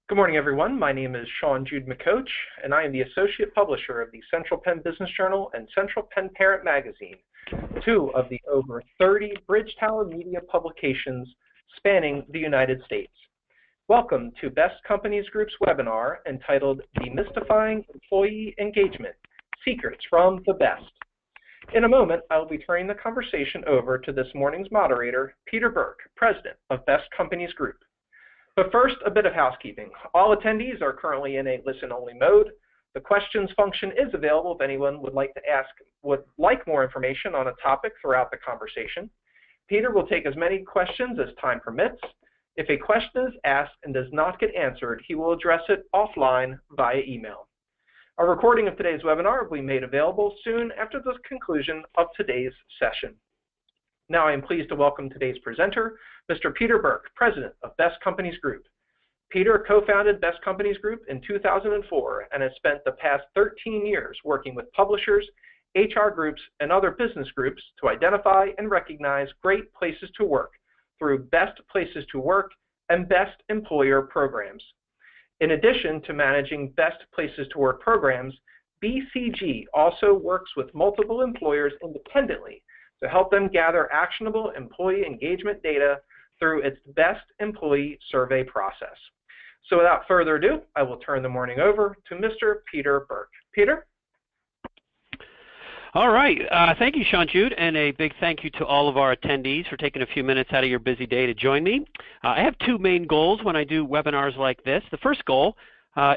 Good morning, everyone. My name is Sean Jude McCoach, and I am the Associate Publisher of the Central Penn Business Journal and Central Penn Parent Magazine, two of the over 30 Bridge Tower media publications spanning the United States. Welcome to Best Companies Group's webinar entitled Demystifying Employee Engagement, Secrets from the Best. In a moment, I will be turning the conversation over to this morning's moderator, Peter Burke, President of Best Companies Group. But first, a bit of housekeeping. All attendees are currently in a listen-only mode. The questions function is available if anyone would like more information on a topic throughout the conversation. Peter will take as many questions as time permits. If a question is asked and does not get answered, he will address it offline via email. A recording of today's webinar will be made available soon after the conclusion of today's session. Now I am pleased to welcome today's presenter, Mr. Peter Burke, President of Best Companies Group. Peter co-founded Best Companies Group in 2004 and has spent the past 13 years working with publishers, HR groups, and other business groups to identify and recognize great places to work through Best Places to Work and Best Employer programs. In addition to managing Best Places to Work programs, BCG also works with multiple employers independently to help them gather actionable employee engagement data through its Best Employee Survey process. So without further ado, I will turn the morning over to Mr. Peter Burke. Peter? All right. Thank you, Sean Jude, and a big thank you to all of our attendees for taking a few minutes out of your busy day to join me. I have two main goals when I do webinars like this. The first goal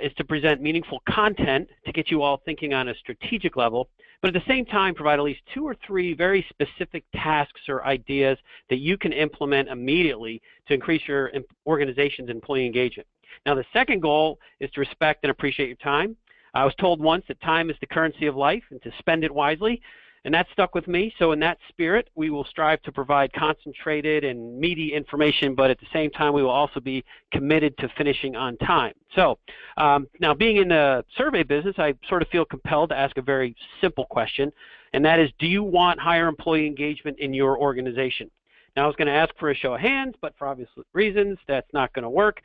is to present meaningful content to get you all thinking on a strategic level, but at the same time provide at least 2 or 3 very specific tasks or ideas that you can implement immediately to increase your organization's employee engagement. Now, the second goal is to respect and appreciate your time. I was told once that time is the currency of life and to spend it wisely, and that stuck with me. So in that spirit, we will strive to provide concentrated and meaty information, but at the same time, we will also be committed to finishing on time. So now, being in the survey business, I sort of feel compelled to ask a very simple question, and that is, do you want higher employee engagement in your organization? Now, I was going to ask for a show of hands, but for obvious reasons, that's not going to work.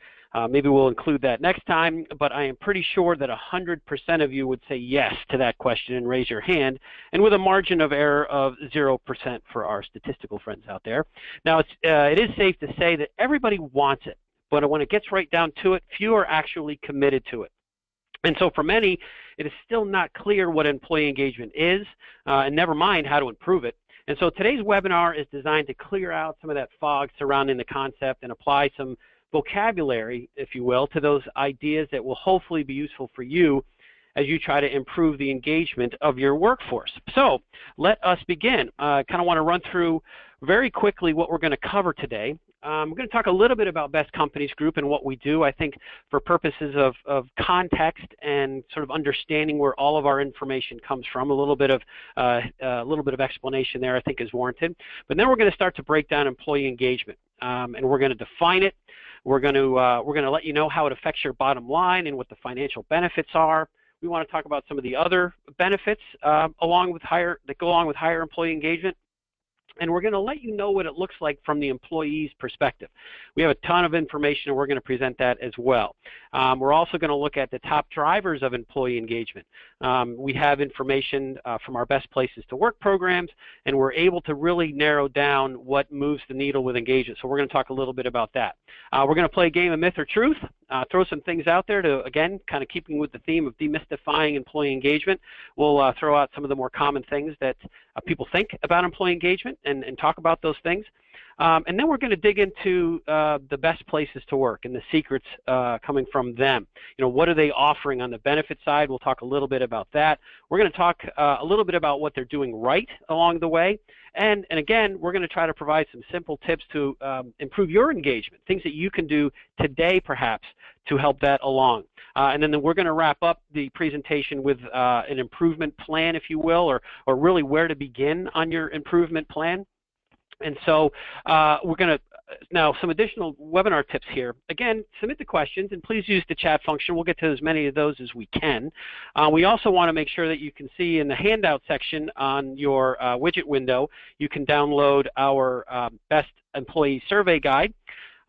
Maybe we'll include that next time, but I am pretty sure that 100% of you would say yes to that question and raise your hand, and with a margin of error of 0% for our statistical friends out there. Now, it is safe to say that everybody wants it, but when it gets right down to it, few are actually committed to it. And so for many, it is still not clear what employee engagement is, and never mind how to improve it. And so today's webinar is designed to clear out some of that fog surrounding the concept and apply some vocabulary, if you will, to those ideas that will hopefully be useful for you as you try to improve the engagement of your workforce. So let us begin. I kind of want to run through very quickly what we're going to cover today. We're going to talk a little bit about Best Companies Group and what we do. I think for purposes of context and sort of understanding where all of our information comes from, a little bit of explanation there I think is warranted. But then we're going to start to break down employee engagement, and we're going to define it. We're going to let you know how it affects your bottom line and what the financial benefits are. We want to talk about some of the other benefits that go along with higher employee engagement. And we're going to let you know what it looks like from the employee's perspective. We have a ton of information, and we're going to present that as well. We're also going to look at the top drivers of employee engagement. We have information from our Best Places to Work programs, and we're able to really narrow down what moves the needle with engagement. So we're going to talk a little bit about that. We're going to play a game of myth or truth, throw some things out there to, again, kind of keeping with the theme of demystifying employee engagement. We'll throw out some of the more common things that people think about employee engagement and talk about those things. And then we're going to dig into the best places to work and the secrets coming from them. You know, what are they offering on the benefit side? We'll talk a little bit about that. We're going to talk a little bit about what they're doing right along the way. And again, we're going to try to provide some simple tips to improve your engagement, things that you can do today perhaps to help that along. And then we're going to wrap up the presentation with an improvement plan, if you will, or really where to begin on your improvement plan. And so we're going to now some additional webinar tips here. Again, submit the questions and please use the chat function. We'll get to as many of those as we can. We also want to make sure that you can see in the handout section on your widget window, you can download our Best Employee Survey Guide.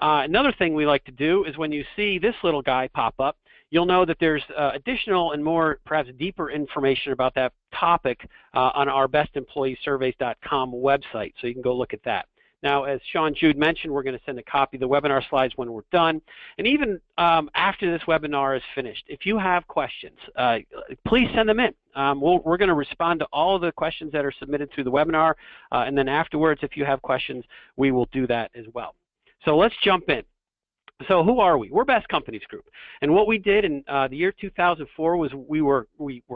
Another thing we like to do is when you see this little guy pop up, you'll know that there's additional and more, perhaps deeper information about that topic on our bestemployeesurveys.com website, so you can go look at that. Now, as Sean Jude mentioned, we're going to send a copy of the webinar slides when we're done. And even after this webinar is finished, if you have questions, please send them in. We're going to respond to all of the questions that are submitted through the webinar. And then afterwards, if you have questions, we will do that as well. So let's jump in. So who are we? We're Best Companies Group, and what we did in the year 2004 was we were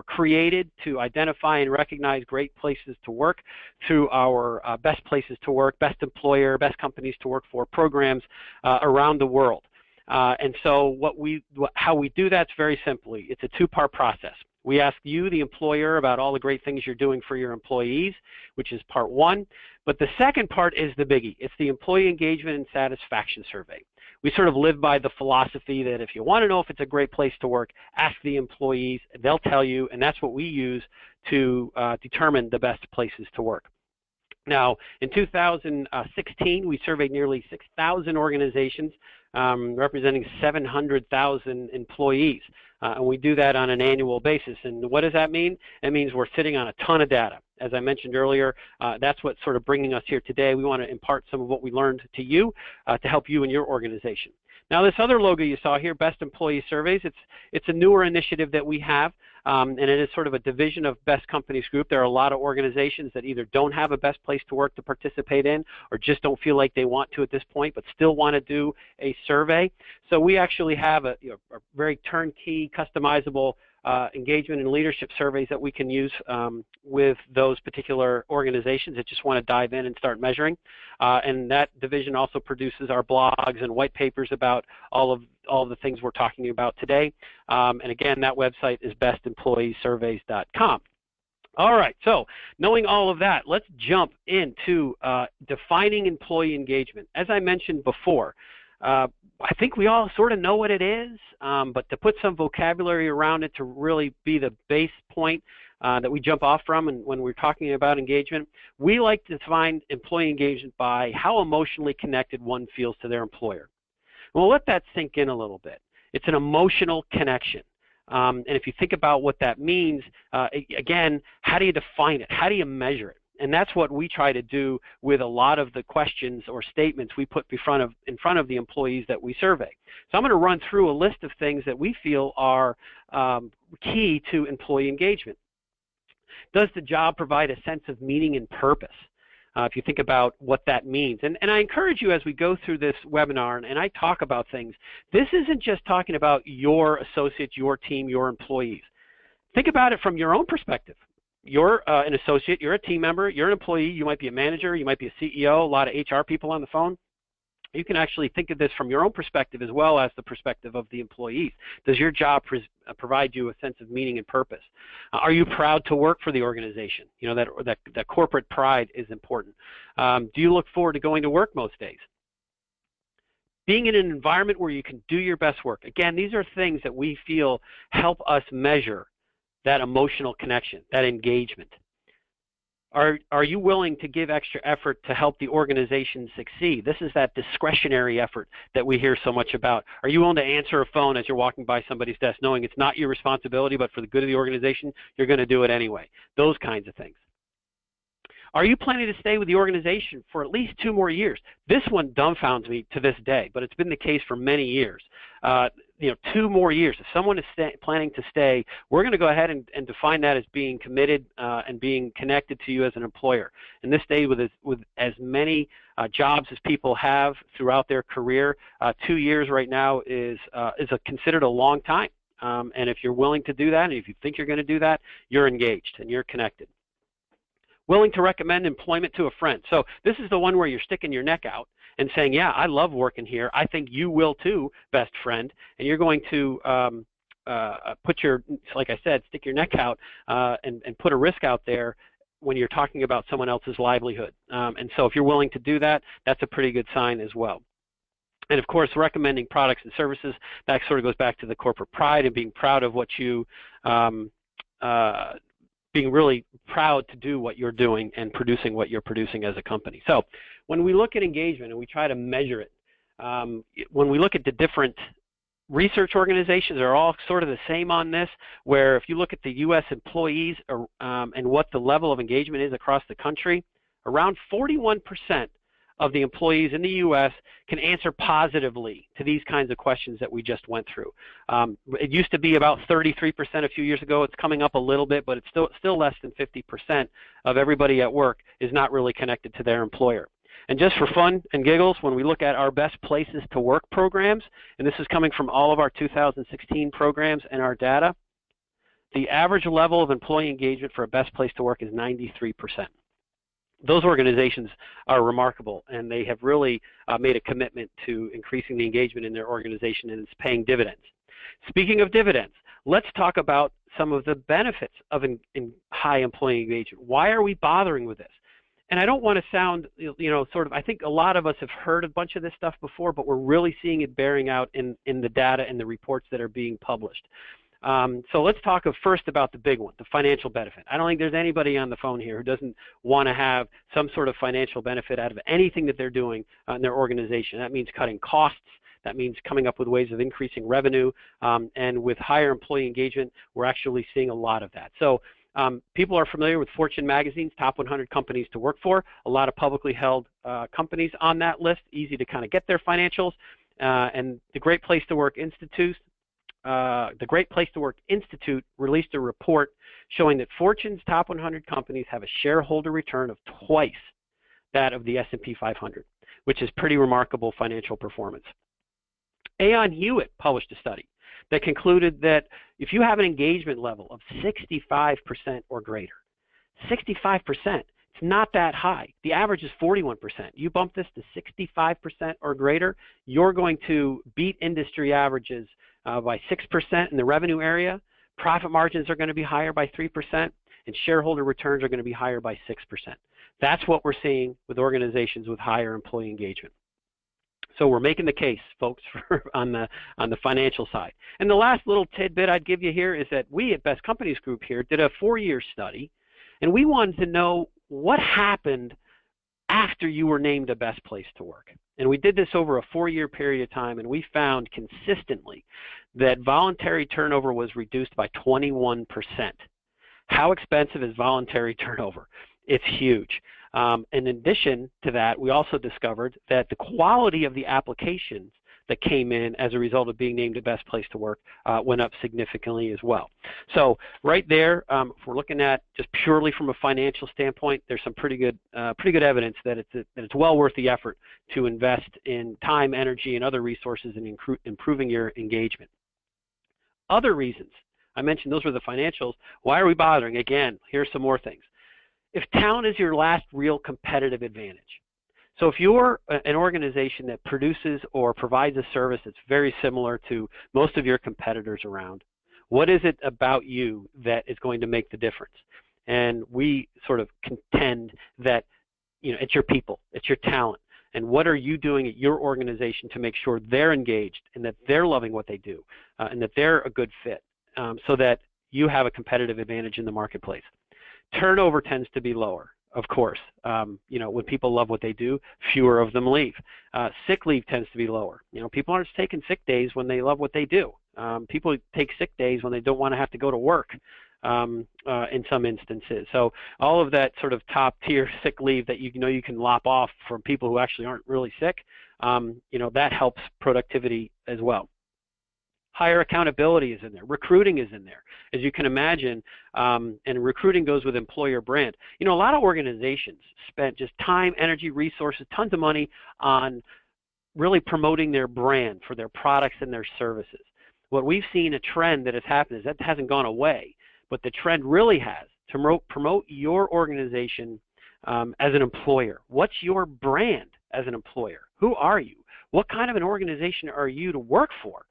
created to identify and recognize great places to work through our Best Places to Work, Best Employer, Best Companies to Work For programs around the world. And so how we do that's very simply. It's a two-part process. We ask you, the employer, about all the great things you're doing for your employees, which is part one. But the second part is the biggie. It's the employee engagement and satisfaction survey. We sort of live by the philosophy that if you want to know if it's a great place to work, ask the employees. They'll tell you, and that's what we use to determine the best places to work. Now, in 2016, we surveyed nearly 6,000 organizations, representing 700,000 employees. And we do that on an annual basis. And what does that mean? It means we're sitting on a ton of data. As I mentioned earlier, that's what's sort of bringing us here today. We want to impart some of what we learned to you to help you in your organization. Now, this other logo you saw here, Best Employee Surveys, it's a newer initiative that we have, and it is sort of a division of Best Companies Group. There are a lot of organizations that either don't have a best place to work to participate in or just don't feel like they want to at this point but still want to do a survey. So we actually have a very turnkey, customizable engagement and leadership surveys that we can use with those particular organizations that just want to dive in and start measuring. And that division also produces our blogs and white papers about all of the things we're talking about today. And again, that website is bestemployeesurveys.com. All right, so knowing all of that, let's jump into defining employee engagement. As I mentioned before, I think we all sort of know what it is, but to put some vocabulary around it to really be the base point that we jump off from and when we're talking about engagement, we like to define employee engagement by how emotionally connected one feels to their employer. Well, let that sink in a little bit. It's an emotional connection. And if you think about what that means, again, how do you define it? How do you measure it? And that's what we try to do with a lot of the questions or statements we put in front of the employees that we survey. So I'm going to run through a list of things that we feel are key to employee engagement. Does the job provide a sense of meaning and purpose? If you think about what that means. And I encourage you as we go through this webinar and I talk about things, this isn't just talking about your associates, your team, your employees. Think about it from your own perspective. You're an associate, you're a team member, you're an employee, you might be a manager, you might be a CEO, a lot of HR people on the phone. You can actually think of this from your own perspective as well as the perspective of the employees. Does your job provide you a sense of meaning and purpose? Are you proud to work for the organization? You know, that corporate pride is important. Do you look forward to going to work most days? Being in an environment where you can do your best work. Again, these are things that we feel help us measure that emotional connection, that engagement. Are you willing to give extra effort to help the organization succeed? This is that discretionary effort that we hear so much about. Are you willing to answer a phone as you're walking by somebody's desk knowing it's not your responsibility, but for the good of the organization, you're going to do it anyway? Those kinds of things. Are you planning to stay with the organization for at least 2 more years? This one dumbfounds me to this day, but it's been the case for many years. 2 more years. If someone is planning to stay, we're going to go ahead and define that as being committed and being connected to you as an employer. And this day, with as many jobs as people have throughout their career, 2 years right now is considered a long time. And if you're willing to do that, and if you think you're going to do that, you're engaged and you're connected. Willing to recommend employment to a friend. So this is the one where you're sticking your neck out and saying, yeah, I love working here. I think you will too, best friend. And you're going to like I said, stick your neck out and put a risk out there when you're talking about someone else's livelihood. And so if you're willing to do that, that's a pretty good sign as well. And of course, recommending products and services, that sort of goes back to the corporate pride and being proud of what you being really proud to do what you're doing and producing what you're producing as a company. So when we look at engagement and we try to measure it, When we look at the different research organizations, they're all sort of the same on this, where if you look at the U.S. employees and what the level of engagement is across the country, around 41% of the employees in the U.S. can answer positively to these kinds of questions that we just went through. It used to be about 33% a few years ago. It's coming up a little bit, but it's still less than 50% of everybody at work is not really connected to their employer. And just for fun and giggles, when we look at our best places to work programs, and this is coming from all of our 2016 programs and our data, the average level of employee engagement for a best place to work is 93%. Those organizations are remarkable, and they have really made a commitment to increasing the engagement in their organization, and it's paying dividends. Speaking of dividends, let's talk about some of the benefits of high employee engagement. Why are we bothering with this? And I don't want to sound, I think a lot of us have heard a bunch of this stuff before, but we're really seeing it bearing out in the data and the reports that are being published. So let's talk first about the big one, the financial benefit. I don't think there's anybody on the phone here who doesn't want to have some sort of financial benefit out of anything that they're doing in their organization. That means cutting costs. That means coming up with ways of increasing revenue. And with higher employee engagement, we're actually seeing a lot of that. So people are familiar with Fortune magazine's top 100 companies to work for. A lot of publicly held companies on that list, easy to kind of get their financials. And the Great Place to Work Institute released a report showing that Fortune's top 100 companies have a shareholder return of twice that of the S&P 500, which is pretty remarkable financial performance. Aon Hewitt published a study that concluded that if you have an engagement level of 65% or greater, 65%, it's not that high. The average is 41%. You bump this to 65% or greater, you're going to beat industry averages by 6% in the revenue area. Profit margins are going to be higher by 3%, and shareholder returns are going to be higher by 6%. That's what we're seeing with organizations with higher employee engagement. So we're making the case, folks, on the financial side. And the last little tidbit I'd give you here is that we at Best Companies Group here did a 4-year study, and we wanted to know what happened after you were named a best place to work. And we did this over a 4-year period of time, and we found consistently that voluntary turnover was reduced by 21%. How expensive is voluntary turnover? It's huge. In addition to that, we also discovered that the quality of the applications that came in as a result of being named the best place to work went up significantly as well. So right there, if we're looking at just purely from a financial standpoint, there's some pretty good evidence that it's well worth the effort to invest in time, energy, and other resources in improving your engagement. Other reasons, I mentioned those were the financials. Why are we bothering? Again, here's some more things. If talent is your last real competitive advantage, so if you're an organization that produces or provides a service that's very similar to most of your competitors around, what is it about you that is going to make the difference? And we sort of contend that it's your people, it's your talent, and what are you doing at your organization to make sure they're engaged and that they're loving what they do and that they're a good fit so that you have a competitive advantage in the marketplace. Turnover tends to be lower, of course. When people love what they do, fewer of them leave. Sick leave tends to be lower. People aren't taking sick days when they love what they do. People take sick days when they don't want to have to go to work in some instances. So all of that sort of top tier sick leave that you can lop off from people who actually aren't really sick, that helps productivity as well. Higher accountability is in there. Recruiting is in there, as you can imagine, and recruiting goes with employer brand. A lot of organizations spent just time, energy, resources, tons of money on really promoting their brand for their products and their services. What we've seen a trend that has happened is that hasn't gone away, but the trend really has to promote your organization as an employer. What's your brand as an employer? Who are you? What kind of an organization are you to work for?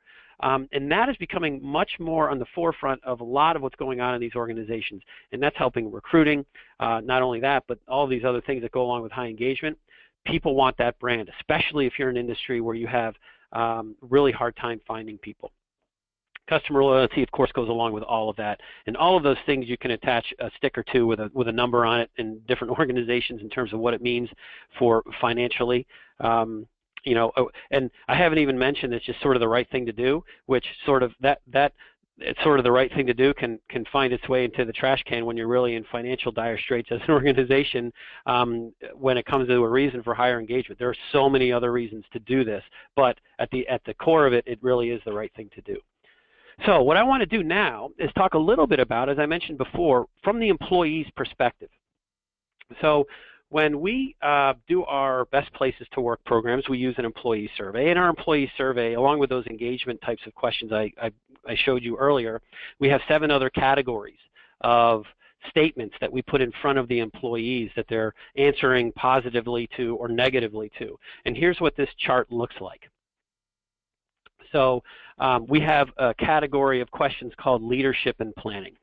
And that is becoming much more on the forefront of a lot of what's going on in these organizations, and that's helping recruiting. Not only that, but all these other things that go along with high engagement. People want that brand, especially if you're in an industry where you have really hard time finding people. Customer loyalty, of course, goes along with all of that, and all of those things you can attach a stick or two with a number on it in different organizations in terms of what it means for financially. And I haven't even mentioned it's just sort of the right thing to do, which sort of that it's sort of the right thing to do can find its way into the trash can when you're really in financial dire straits as an organization when it comes to a reason for higher engagement. There are so many other reasons to do this, but at the core of it, it really is the right thing to do. So what I want to do now is talk a little bit about, as I mentioned before, from the employee's perspective. So when we do our best places to work programs, we use an employee survey. In our employee survey, along with those engagement types of questions I showed you earlier, we have 7 other categories of statements that we put in front of the employees that they're answering positively to or negatively to. And here's what this chart looks like. So we have a category of questions called leadership and planning.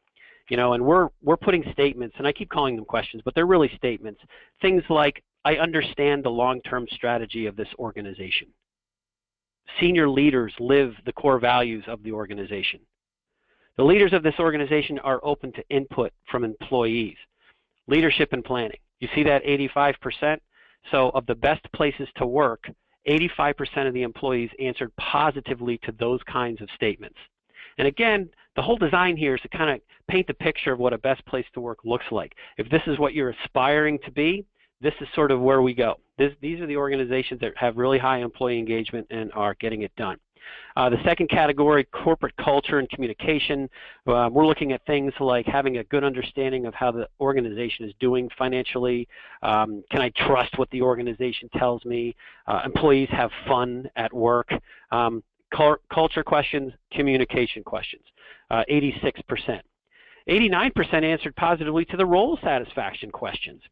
And we're putting statements, and I keep calling them questions, but they're really statements. Things like, I understand the long-term strategy of this organization. Senior leaders live the core values of the organization. The leaders of this organization are open to input from employees. Leadership and planning. You see that 85%? So of the best places to work, 85% of the employees answered positively to those kinds of statements. And again, the whole design here is to kind of paint the picture of what a best place to work looks like. If this is what you're aspiring to be, this is sort of where we go. These are the organizations that have really high employee engagement and are getting it done. The second category, corporate culture and communication. We're looking at things like having a good understanding of how the organization is doing financially. Can I trust what the organization tells me? Employees have fun at work. Culture questions, communication questions, 86%. 89% answered positively to the role satisfaction questions.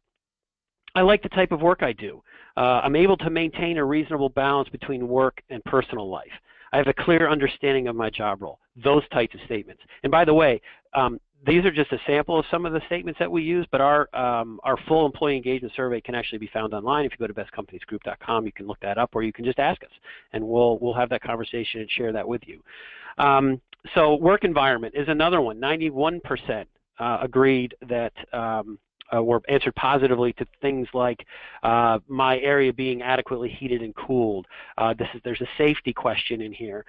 I like the type of work I do. I'm able to maintain a reasonable balance between work and personal life. I have a clear understanding of my job role. Those types of statements. And by the way, these are just a sample of some of the statements that we use, but our full employee engagement survey can actually be found online. If you go to bestcompaniesgroup.com, you can look that up, or you can just ask us, and we'll have that conversation and share that with you. So work environment is another one. 91% agreed that were answered positively to things like my area being adequately heated and cooled. There's a safety question in here.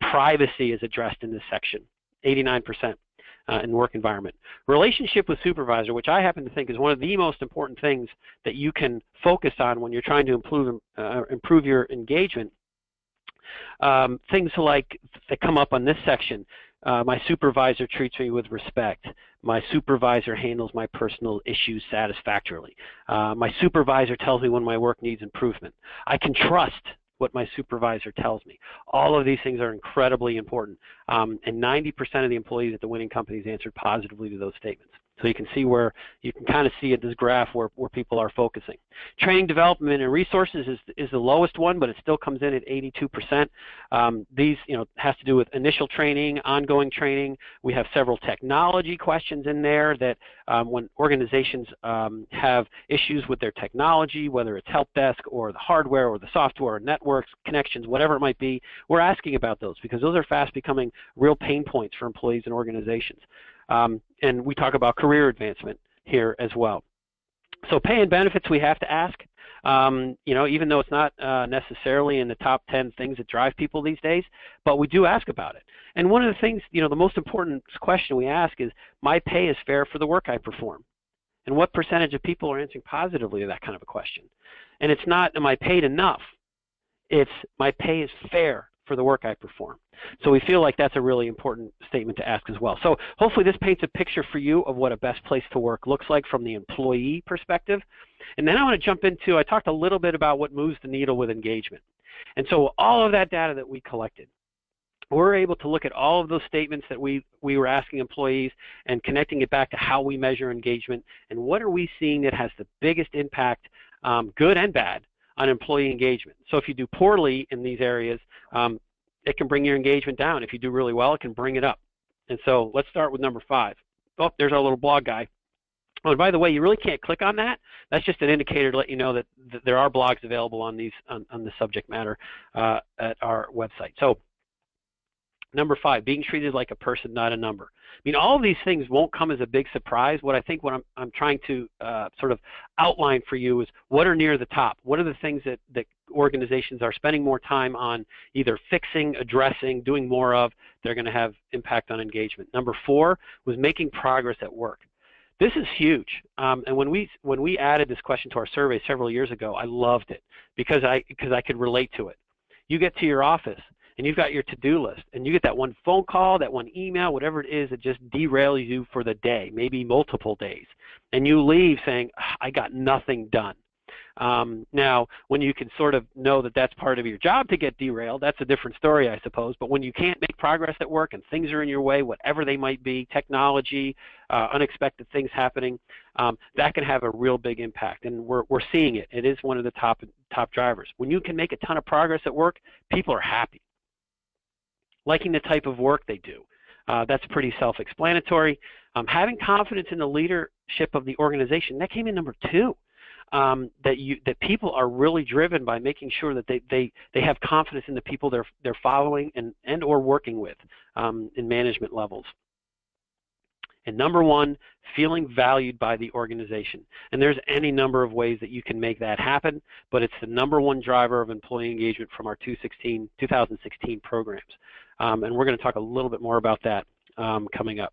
Privacy is addressed in this section, 89%. In work environment. Relationship with supervisor, which I happen to think is one of the most important things that you can focus on when you're trying to improve your engagement. Things like that come up on this section. My supervisor treats me with respect. My supervisor handles my personal issues satisfactorily. My supervisor tells me when my work needs improvement. I can trust what my supervisor tells me. All of these things are incredibly important. And 90% of the employees at the winning companies answered positively to those statements. So you can see where, you can kind of see at this graph where people are focusing. Training, development, and resources is the lowest one, but it still comes in at 82%. These, has to do with initial training, ongoing training. We have several technology questions in there that when organizations have issues with their technology, whether it's help desk or the hardware or the software or networks, connections, whatever it might be, we're asking about those because those are fast becoming real pain points for employees and organizations. And we talk about career advancement here as well. So pay and benefits we have to ask, even though it's not necessarily in the top 10 things that drive people these days, but we do ask about it. And one of the things, the most important question we ask is, my pay is fair for the work I perform. And what percentage of people are answering positively to that kind of a question? And it's not, am I paid enough? It's, my pay is fair for the work I perform. So we feel like that's a really important statement to ask as well. So hopefully this paints a picture for you of what a best place to work looks like from the employee perspective. And then I want to jump into, I talked a little bit about what moves the needle with engagement. And so all of that data that we collected, we're able to look at all of those statements that we were asking employees and connecting it back to how we measure engagement and what are we seeing that has the biggest impact, good and bad, on employee engagement. So if you do poorly in these areas, it can bring your engagement down. If you do really well, it can bring it up. And so let's start with number 5. Oh, there's our little blog guy. Oh, and by the way, you really can't click on that. That's just an indicator to let you know that there are blogs available on these on the subject matter at our website. So Number 5, being treated like a person, not a number. I mean, all of these things won't come as a big surprise. What I'm trying to sort of outline for you is what are near the top. What are the things that organizations are spending more time on, either fixing, addressing, doing more of? They're going to have impact on engagement. Number 4 was making progress at work. This is huge. And when we added this question to our survey several years ago, I loved it because I could relate to it. You get to your office and you've got your to-do list, and you get that one phone call, that one email, whatever it is that just derails you for the day, maybe multiple days, and you leave saying, I got nothing done. Now, when you can sort of know that that's part of your job to get derailed, that's a different story, I suppose. But when you can't make progress at work and things are in your way, whatever they might be, technology, unexpected things happening, that can have a real big impact. And we're seeing it. It is one of the top drivers. When you can make a ton of progress at work, people are happy, liking the type of work they do. That's pretty self-explanatory. Having confidence in the leadership of the organization, that came in number 2. That people are really driven by making sure that they have confidence in the people they're following and or working with in management levels. And number 1, feeling valued by the organization. And there's any number of ways that you can make that happen, but it's the number 1 driver of employee engagement from our 2016 programs. And we're going to talk a little bit more about that coming up.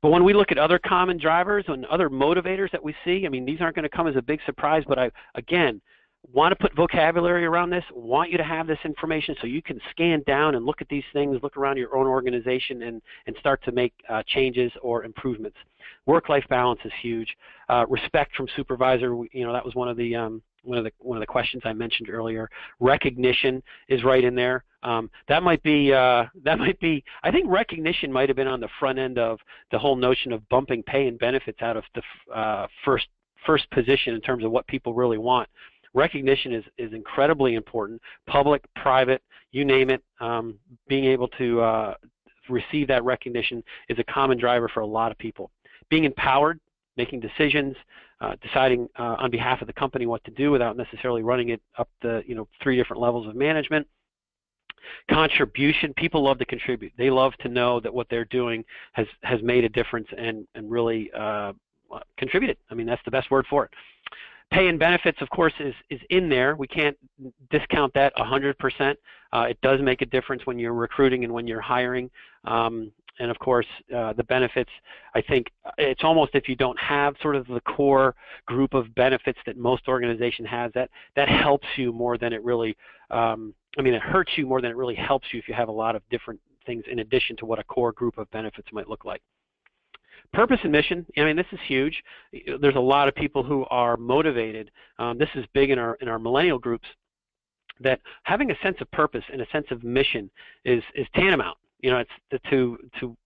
But when we look at other common drivers and other motivators that we see, I mean, these aren't going to come as a big surprise, but I, again, want to put vocabulary around this, want you to have this information so you can scan down and look at these things, look around your own organization and start to make changes or improvements. Work-life balance is huge. Respect from supervisor, that was one of the questions I mentioned earlier. Recognition is right in there. That might be, I think recognition might have been on the front end of the whole notion of bumping pay and benefits out of the first position in terms of what people really want. Recognition is incredibly important. Public, private, you name it, being able to receive that recognition is a common driver for a lot of people. Being empowered, making decisions, deciding on behalf of the company what to do without necessarily running it up the 3 different levels of management. Contribution, people love to contribute. They love to know that what they're doing has made a difference and really contributed. I mean, that's the best word for it. Pay and benefits, of course, is in there. We can't discount that 100%. It does make a difference when you're recruiting and when you're hiring. And of course, the benefits, I think it's almost if you don't have sort of the core group of benefits that most organization has, that helps you more than it really, it hurts you more than it really helps you if you have a lot of different things in addition to what a core group of benefits might look like. Purpose and mission, this is huge. There's a lot of people who are motivated. This is big in our millennial groups, that having a sense of purpose and a sense of mission is tantamount. It's to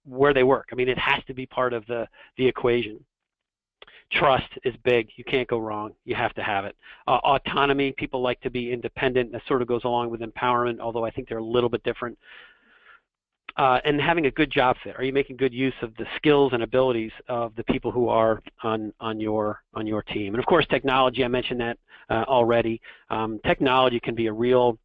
where they work. I mean, it has to be part of the equation. Trust is big. You can't go wrong. You have to have it. Autonomy, people like to be independent. That sort of goes along with empowerment, although I think they're a little bit different. And having a good job fit. Are you making good use of the skills and abilities of the people who are on your team? And of course, technology. I mentioned that already. Technology can be a real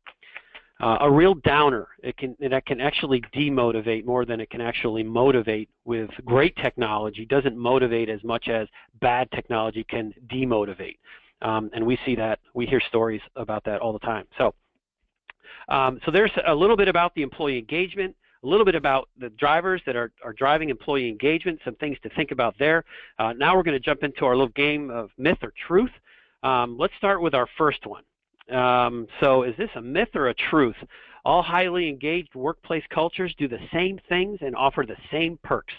downer. That can actually demotivate more than it can actually motivate. With great technology, doesn't motivate as much as bad technology can demotivate. And we see that. We hear stories about that all the time. So there's a little bit about the employee engagement. A little bit about the drivers that are driving employee engagement, some things to think about there. Now we're going to jump into our little game of myth or truth. Let's start with our first one. So is this a myth or a truth? All highly engaged workplace cultures do the same things and offer the same perks.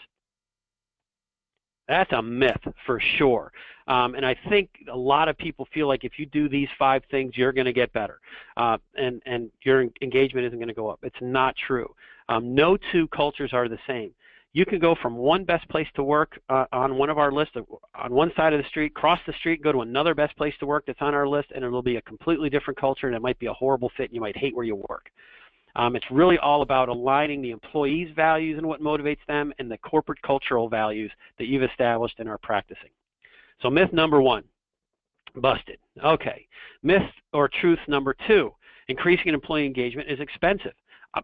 That's a myth for sure. And I think a lot of people feel like if you do these 5 things, you're going to get better. And your engagement isn't going to go up. It's not true. No 2 cultures are the same. You can go from one best place to work on one of our lists on one side of the street, cross the street, go to another best place to work that's on our list, and it'll be a completely different culture, and it might be a horrible fit, and you might hate where you work. It's really all about aligning the employees' values and what motivates them and the corporate cultural values that you've established and are practicing. So myth number 1, busted. Okay. Myth or truth number 2, increasing employee engagement is expensive.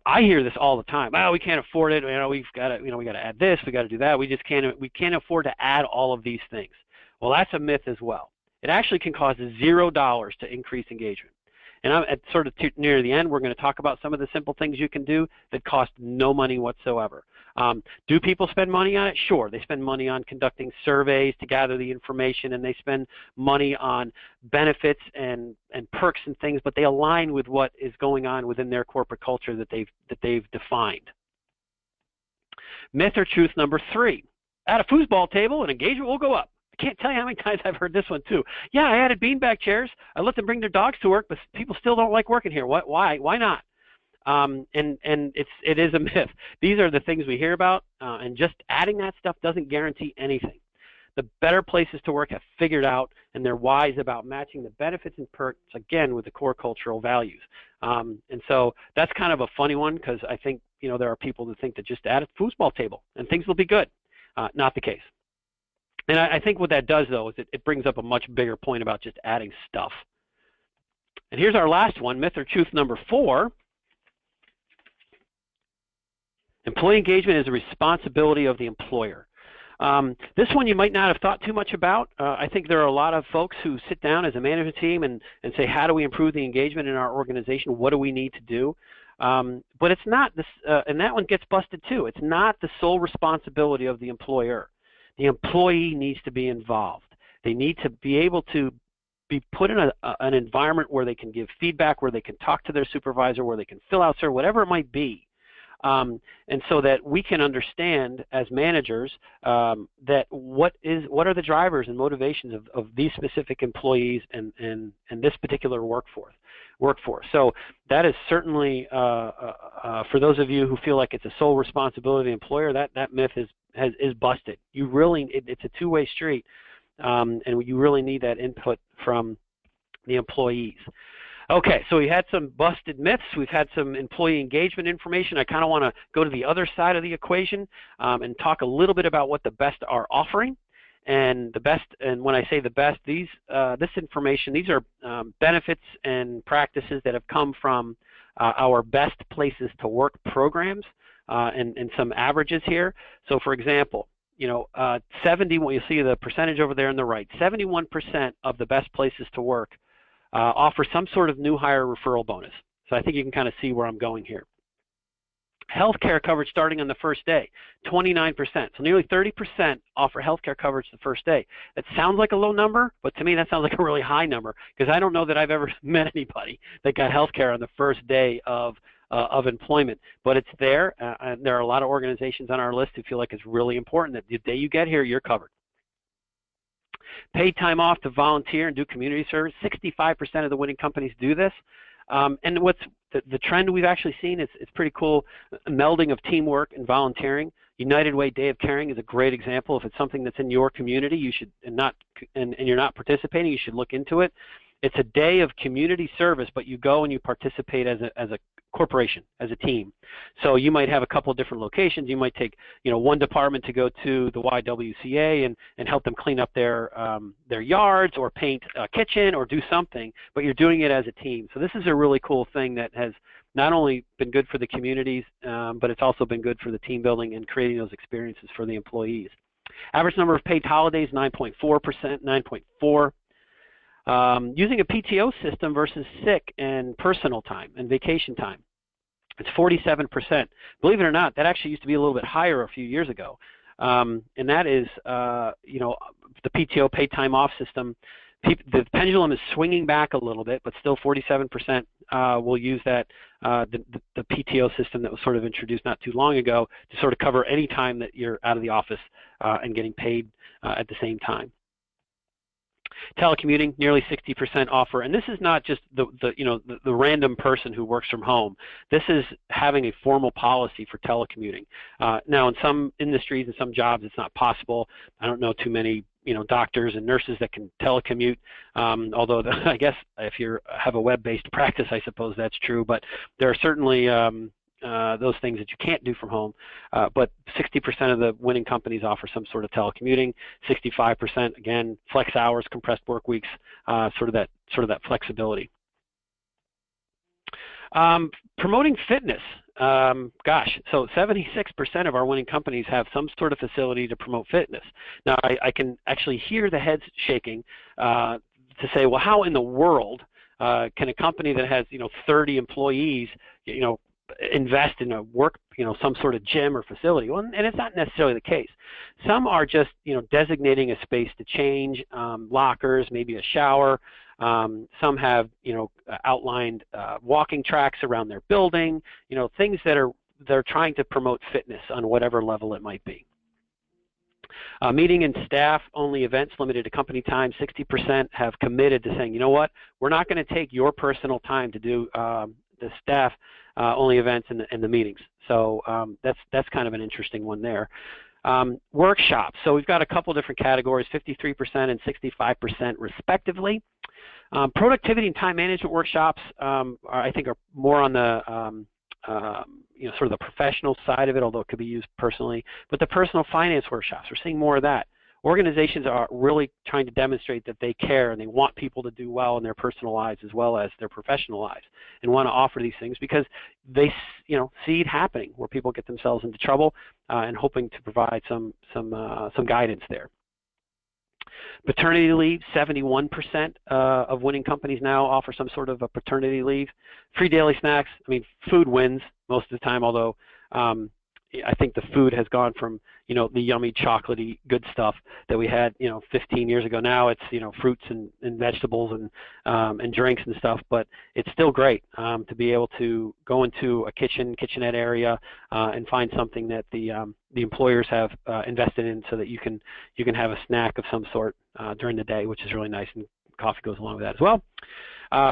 I hear this all the time. Oh, we can't afford it. We've got to, we got to add this. We got to do that. We just can't. We can't afford to add all of these things. Well, that's a myth as well. It actually can cost $0 to increase engagement. And I'm at sort of near the end. We're going to talk about some of the simple things you can do that cost no money whatsoever. Do people spend money on it? Sure. They spend money on conducting surveys to gather the information, and they spend money on benefits and perks and things, but they align with what is going on within their corporate culture that they've defined. Myth or truth number 3. At a foosball table, an engagement will go up. I can't tell you how many times I've heard this one too. Yeah, I added beanbag chairs. I let them bring their dogs to work, but people still don't like working here. What? Why? Why not? And it is a myth. These are the things we hear about, and just adding that stuff doesn't guarantee anything. The Better Places to Work have figured out, and they're wise about matching the benefits and perks, again, with the core cultural values. And so that's kind of a funny one, because I think there are people that think that just add a foosball table and things will be good. Not the case. And I think what that does, though, is it brings up a much bigger point about just adding stuff. And here's our last one, myth or truth number 4. Employee engagement is a responsibility of the employer. This one you might not have thought too much about. I think there are a lot of folks who sit down as a management team and say, how do we improve the engagement in our organization? What do we need to do? But it's not this, and that one gets busted too. It's not the sole responsibility of the employer. The employee needs to be involved. They need to be able to be put in an environment where they can give feedback, where they can talk to their supervisor, where they can fill out survey, whatever it might be. And so that we can understand as managers that what are the drivers and motivations of these specific employees and this particular workforce. So that is certainly for those of you who feel like it's a sole responsibility of the employer, that myth is busted. It's a two-way street, and you really need that input from the employees. Okay, so we had some busted myths. We've had some employee engagement information. I kind of want to go to the other side of the equation and talk a little bit about what the best are offering. And the best, and when I say the best, this information, these are benefits and practices that have come from our Best Places to Work programs and some averages here. So, for example, 70. Well, you see the percentage over there on the right. 71% of the Best Places to Work offer some sort of new hire referral bonus. So I think you can kind of see where I'm going here. Healthcare coverage starting on the first day, 29%. So nearly 30% offer healthcare coverage the first day. That sounds like a low number, but to me that sounds like a really high number, because I don't know that I've ever met anybody that got healthcare on the first day of employment. But it's there, and there are a lot of organizations on our list who feel like it's really important that the day you get here, you're covered. Paid time off to volunteer and do community service. 65% of the winning companies do this. And what's the trend we've actually seen is it's pretty cool, melding of teamwork and volunteering. United Way Day of Caring is a great example. If it's something that's in your community, you should and you're not participating, you should look into it. It's a day of community service, but you go and you participate as a corporation, as a team. So you might have a couple of different locations. You might take one department to go to the YWCA and help them clean up their yards or paint a kitchen or do something, but you're doing it as a team. So this is a really cool thing that has not only been good for the communities, but it's also been good for the team building and creating those experiences for the employees. Average number of paid holidays, 9.4%, 9.4. Using a PTO system versus sick and personal time and vacation time. It's 47%. Believe it or not, that actually used to be a little bit higher a few years ago. And that is, the PTO paid time off system. The pendulum is swinging back a little bit, but still 47% will use that, the PTO system that was sort of introduced not too long ago to sort of cover any time that you're out of the office and getting paid at the same time. Telecommuting, nearly 60% offer, and this is not just the random person who works from home. This is having a formal policy for telecommuting. Now, in some industries and some jobs, it's not possible. I don't know too many doctors and nurses that can telecommute. Although I guess if you have a web-based practice, I suppose that's true. But there are certainly those things that you can't do from home, but 60% of the winning companies offer some sort of telecommuting. 65%, again, flex hours, compressed work weeks, sort of that flexibility. Promoting fitness. Gosh, so 76% of our winning companies have some sort of facility to promote fitness. Now, I can actually hear the heads shaking to say, well, how in the world can a company that has 30 employees invest in a some sort of gym or facility? Well, and it's not necessarily the case. Some are just designating a space to change, lockers, maybe a shower. Some have outlined walking tracks around their building, things that they're trying to promote fitness on whatever level it might be. Meeting and staff only events limited to company time. 60% have committed to saying, you know what, we're not going to take your personal time to do the staff only events and the meetings. So that's kind of an interesting one there. Workshops. So we've got a couple different categories, 53% and 65% respectively. Productivity and time management workshops, I think, are more on the sort of the professional side of it, although it could be used personally. But the personal finance workshops, we're seeing more of that. Organizations are really trying to demonstrate that they care and they want people to do well in their personal lives as well as their professional lives, and want to offer these things because they see it happening where people get themselves into trouble, and hoping to provide some guidance there. Paternity leave, 71% of winning companies now offer some sort of a paternity leave. Free daily snacks, I mean, food wins most of the time, although I think the food has gone from, the yummy chocolatey good stuff that we had, 15 years ago. Now it's, fruits and vegetables and drinks and stuff, but it's still great to be able to go into a kitchenette area and find something that the employers have invested in so that you can have a snack of some sort during the day, which is really nice, and coffee goes along with that as well.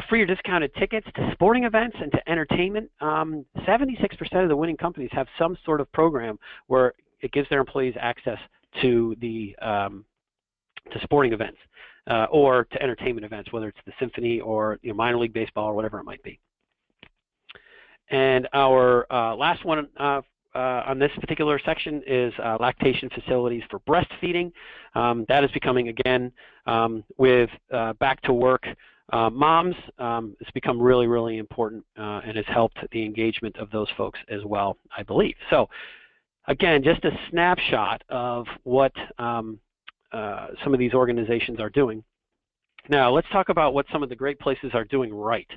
Free or discounted tickets to sporting events and to entertainment. 76% of the winning companies have some sort of program where it gives their employees access to the to sporting events or to entertainment events, whether it's the symphony or minor league baseball or whatever it might be. And our last one on this particular section is lactation facilities for breastfeeding. That is becoming, again, with back to work moms, it's become really, really important and has helped the engagement of those folks as well, I believe. So, again, just a snapshot of what some of these organizations are doing. Now, let's talk about what some of the great places are doing right.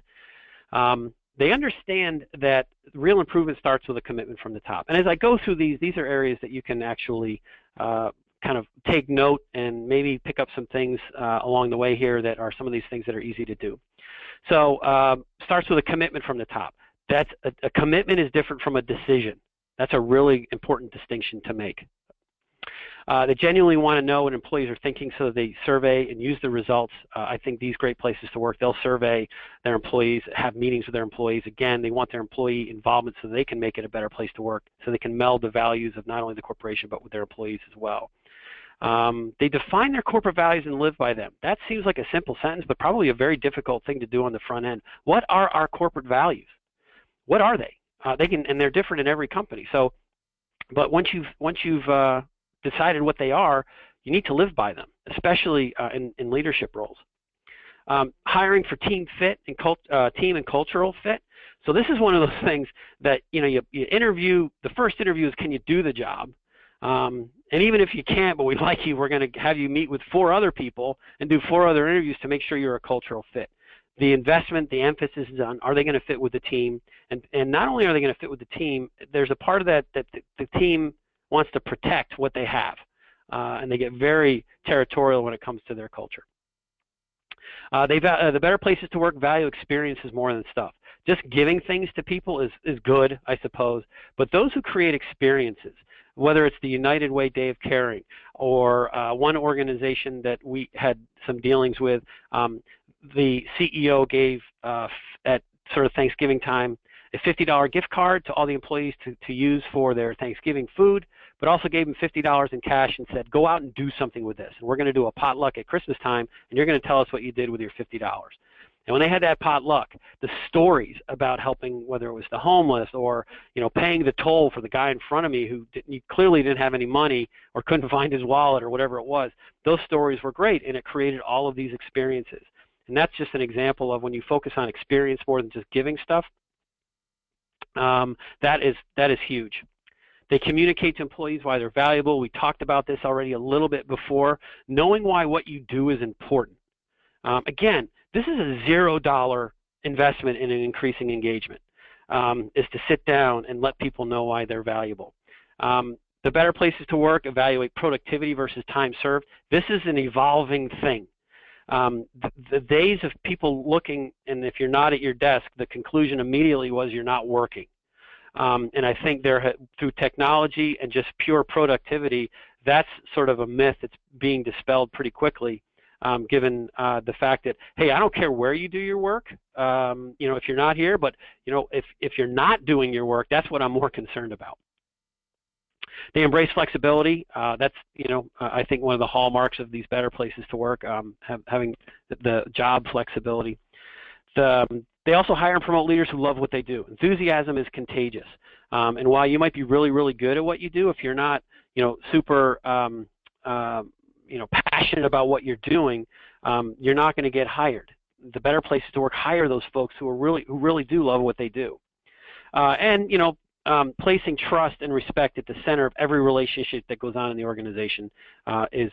They understand that real improvement starts with a commitment from the top. And as I go through these are areas that you can actually kind of take note and maybe pick up some things along the way here that are some of these things that are easy to do. So starts with a commitment from the top. That's a commitment is different from a decision. That's a really important distinction to make. They genuinely want to know what employees are thinking, so they survey and use the results. I think these great places to work, they'll survey their employees, have meetings with their employees. Again, they want their employee involvement so they can make it a better place to work, so they can meld the values of not only the corporation but with their employees as well. They define their corporate values and live by them. That seems like a simple sentence, but probably a very difficult thing to do on the front end. What are our corporate values? What are they? And they're different in every company. So, but once you've decided what they are, you need to live by them, especially in leadership roles. Hiring for team fit and team and cultural fit. So this is one of those things that you interview. The first interview is, can you do the job? And even if you can't, but we like you, we're going to have you meet with 4 other people and do 4 other interviews to make sure you're a cultural fit. The investment, the emphasis is on, are they going to fit with the team? And not only are they going to fit with the team, there's a part of that the team wants to protect what they have. And they get very territorial when it comes to their culture. The better places to work value experiences more than stuff. Just giving things to people is good, I suppose, but those who create experiences, whether it's the United Way Day of Caring or one organization that we had some dealings with, the CEO gave at sort of Thanksgiving time a $50 gift card to all the employees to use for their Thanksgiving food, but also gave them $50 in cash and said, go out and do something with this. And we're going to do a potluck at Christmas time, and you're going to tell us what you did with your $50. And when they had that potluck, the stories about helping, whether it was the homeless or paying the toll for the guy in front of me who clearly didn't have any money or couldn't find his wallet or whatever it was, those stories were great, and it created all of these experiences. And that's just an example of when you focus on experience more than just giving stuff, That is huge. They communicate to employees why they're valuable. We talked about this already a little bit before. Knowing why what you do is important. Again, this is a $0 investment in an increasing engagement, is to sit down and let people know why they're valuable. The better places to work, evaluate productivity versus time served. This is an evolving thing. The days of people looking, and if you're not at your desk, the conclusion immediately was you're not working. And I think through technology and just pure productivity, that's sort of a myth that's being dispelled pretty quickly, given the fact that, hey, I don't care where you do your work, if you're not here, but if you're not doing your work, that's what I'm more concerned about. They embrace flexibility. That's I think one of the hallmarks of these better places to work, having the job flexibility. They also hire and promote leaders who love what they do. Enthusiasm is contagious. And while you might be really, really good at what you do, if you're not, super, passionate about what you're doing, you're not going to get hired. The better places to work hire those folks who really do love what they do. Placing trust and respect at the center of every relationship that goes on in the organization is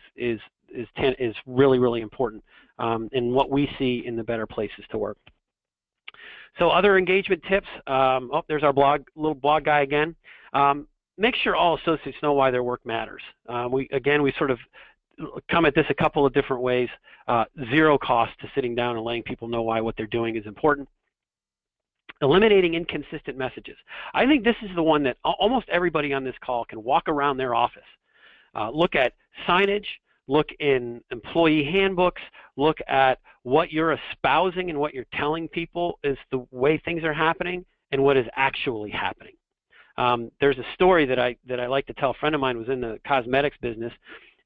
really, really important in what we see in the better places to work. So other engagement tips, there's our little blog guy again. Make sure all associates know why their work matters. We sort of come at this a couple of different ways. Zero cost to sitting down and letting people know why what they're doing is important. Eliminating inconsistent messages. I think this is the one that almost everybody on this call can walk around their office, look at signage, look in employee handbooks, look at what you're espousing and what you're telling people is the way things are happening and what is actually happening. There's a story that I like to tell. A friend of mine was in the cosmetics business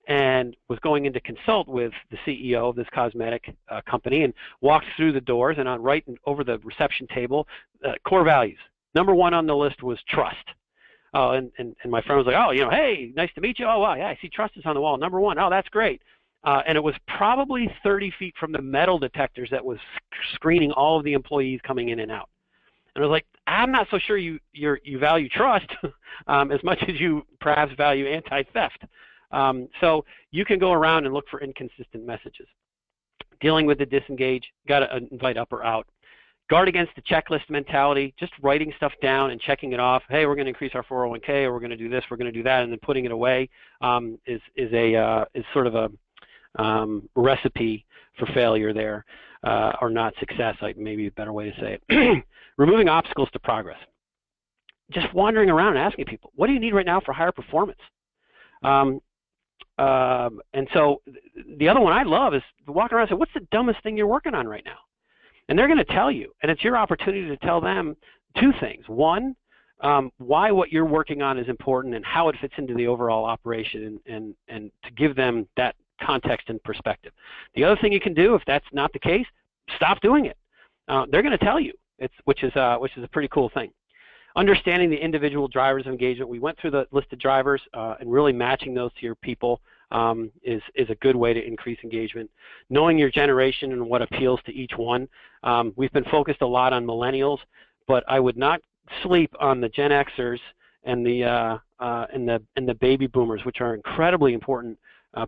and was going in to consult with the CEO of this cosmetic company, and walked through the doors, and on right over the reception table, core values. Number one on the list was trust. And my friend was like, oh, hey, nice to meet you. Oh, wow, yeah, I see trust is on the wall. Number one. Oh, that's great. And it was probably 30 feet from the metal detectors that was screening all of the employees coming in and out. And I was like, I'm not so sure you value trust as much as you perhaps value anti-theft. So you can go around and look for inconsistent messages. Dealing with the disengage, got to invite up or out. Guard against the checklist mentality, just writing stuff down and checking it off. Hey, we're going to increase our 401k, or we're going to do this, we're going to do that, and then putting it away is sort of a recipe for failure there, or not success, maybe a better way to say it. Removing obstacles to progress. Just wandering around and asking people, what do you need right now for higher performance? And so the other one I love is walking around and say, what's the dumbest thing you're working on right now? And they're going to tell you, and it's your opportunity to tell them two things. One, why what you're working on is important and how it fits into the overall operation, and to give them that context and perspective. The other thing you can do, if that's not the case, stop doing it. They're going to tell you, which is a pretty cool thing. Understanding the individual drivers of engagement. We went through the list of drivers, and really matching those to your people is a good way to increase engagement. Knowing your generation and what appeals to each one. We've been focused a lot on millennials, but I would not sleep on the Gen Xers and the baby boomers, which are incredibly important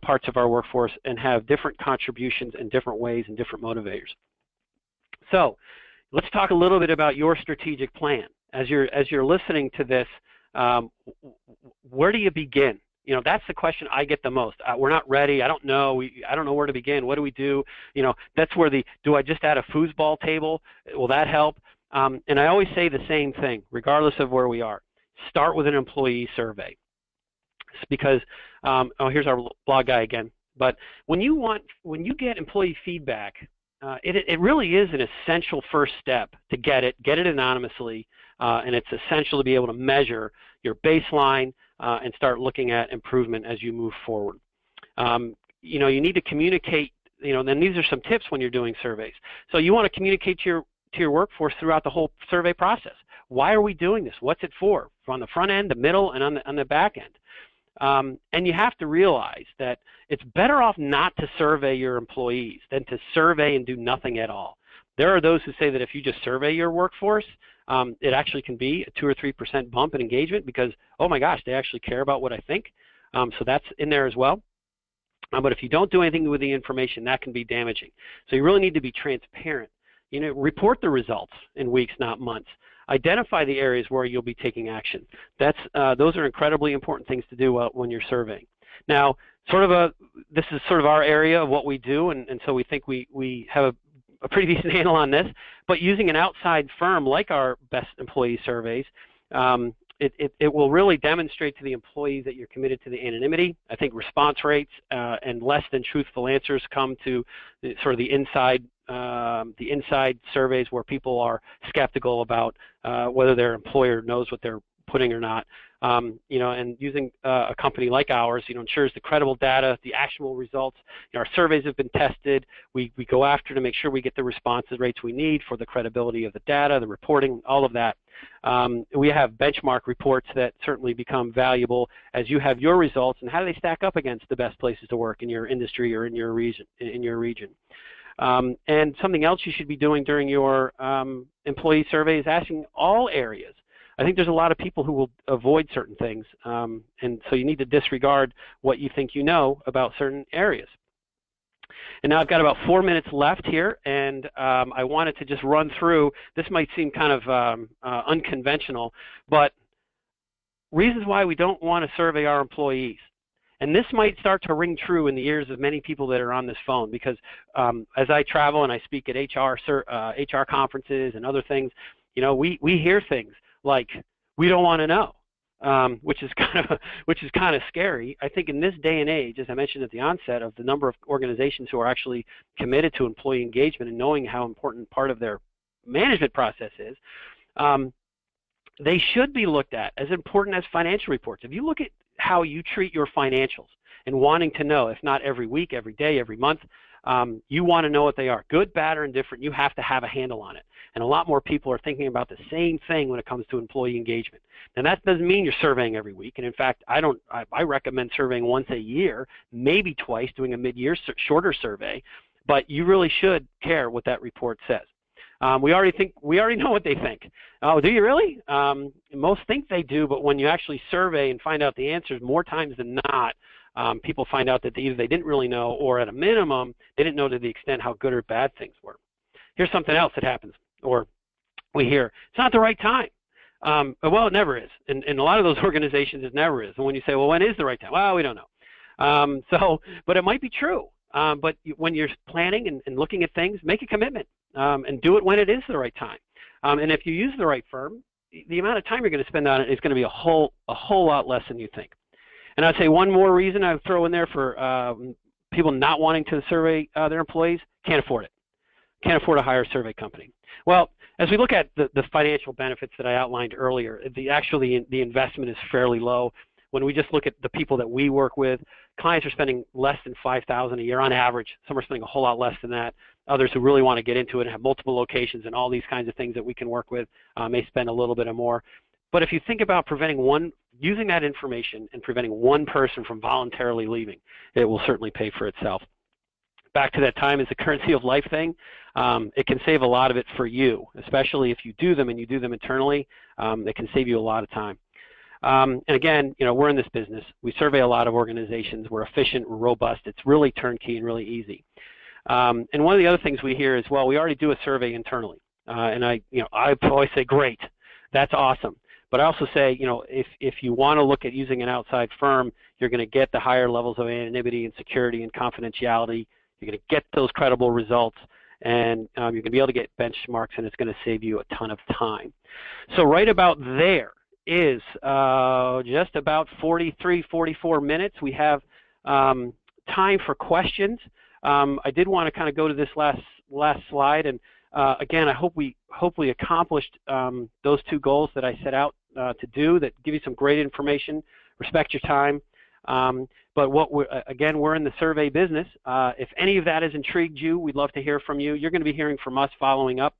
parts of our workforce and have different contributions in different ways and different motivators. So let's talk a little bit about your strategic plan. As you're listening to this, where do you begin? That's the question I get the most. We're not ready. I don't know. I don't know where to begin. What do we do? That's where do I just add a foosball table? Will that help? And I always say the same thing, regardless of where we are. Start with an employee survey. It's because, here's our blog guy again. But when you get employee feedback, it really is an essential first step to get it anonymously, and it's essential to be able to measure your baseline and start looking at improvement as you move forward. You need to communicate, then these are some tips when you're doing surveys. So you want to communicate to your workforce throughout the whole survey process. Why are we doing this? What's it for? On the front end, the middle, and on the back end. And you have to realize that it's better off not to survey your employees than to survey and do nothing at all. There are those who say that if you just survey your workforce, it actually can be a 2 or 3% bump in engagement because, oh my gosh, they actually care about what I think. So that's in there as well. But if you don't do anything with the information, that can be damaging. So you really need to be transparent. Report the results in weeks, not months. Identify the areas where you'll be taking action. Those are incredibly important things to do when you're surveying. Now, this is sort of our area of what we do, and so we think we have a pretty decent handle on this. But using an outside firm like our best employee surveys, it will really demonstrate to the employees that you're committed to the anonymity. I think response rates and less than truthful answers come to sort of the inside surveys where people are skeptical about whether their employer knows what they're putting or not. And using a company like ours, ensures the credible data, the actionable results. Our surveys have been tested. We go after to make sure we get the response rates we need for the credibility of the data, the reporting, all of that. We have benchmark reports that certainly become valuable as you have your results and how do they stack up against the best places to work in your industry or in your region. And something else you should be doing during your employee survey is asking all areas. I think there's a lot of people who will avoid certain things, and so you need to disregard what you think you know about certain areas. And now I've got about 4 minutes left here, and I wanted to just run through, this might seem kind of unconventional, but reasons why we don't want to survey our employees. And this might start to ring true in the ears of many people that are on this phone because as I travel and I speak at HR conferences and other things, we hear things like, we don't want to know, which is kind of scary. I think in this day and age, as I mentioned at the onset, of the number of organizations who are actually committed to employee engagement and knowing how important part of their management process is, they should be looked at as important as financial reports. If you look at how you treat your financials and wanting to know, if not every week, every day, every month, you want to know what they are, good, bad, or indifferent. You have to have a handle on it. And a lot more people are thinking about the same thing when it comes to employee engagement. And that doesn't mean you're surveying every week. And in fact, I recommend surveying once a year, maybe twice, doing a mid-year shorter survey. But you really should care what that report says. We already know what they think. Oh, do you really? Most think they do, but when you actually survey and find out the answers, more times than not, people find out that either they didn't really know, or at a minimum, they didn't know to the extent how good or bad things were. Here's something else that happens, or we hear, it's not the right time. Well, it never is. In a lot of those organizations, it never is. And when you say, well, when is the right time? Well, we don't know. But it might be true. But when you're planning and looking at things, make a commitment and do it when it is the right time. And if you use the right firm, the amount of time you're going to spend on it is going to be a whole lot less than you think. And I'd say one more reason I would throw in there for people not wanting to survey their employees: can't afford it. Can't afford to hire a survey company. Well, as we look at the financial benefits that I outlined earlier, the investment is fairly low. When we just look at the people that we work with, clients are spending less than $5,000 a year on average. Some are spending a whole lot less than that. Others who really want to get into it and have multiple locations and all these kinds of things that we can work with may spend a little bit more. But if you think about using that information and preventing one person from voluntarily leaving, it will certainly pay for itself. Back to that time is the currency of life thing. It can save a lot of it for you, especially if you do them and you do them internally. It can save you a lot of time. And again, we're in this business. We survey a lot of organizations. We're efficient, we're robust. It's really turnkey and really easy. And one of the other things we hear is, well, we already do a survey internally. And I always say, great, that's awesome. But I also say, if you want to look at using an outside firm, you're going to get the higher levels of anonymity and security and confidentiality. You're going to get those credible results, and you're going to be able to get benchmarks, and it's going to save you a ton of time. So right about there is just about 43, 44 minutes. We have time for questions. I did want to kind of go to this last slide, and again, I hope we hopefully accomplished those two goals that I set out to do, that give you some great information, respect your time. But we're in the survey business. If any of that has intrigued you, we'd love to hear from you. You're going to be hearing from us following up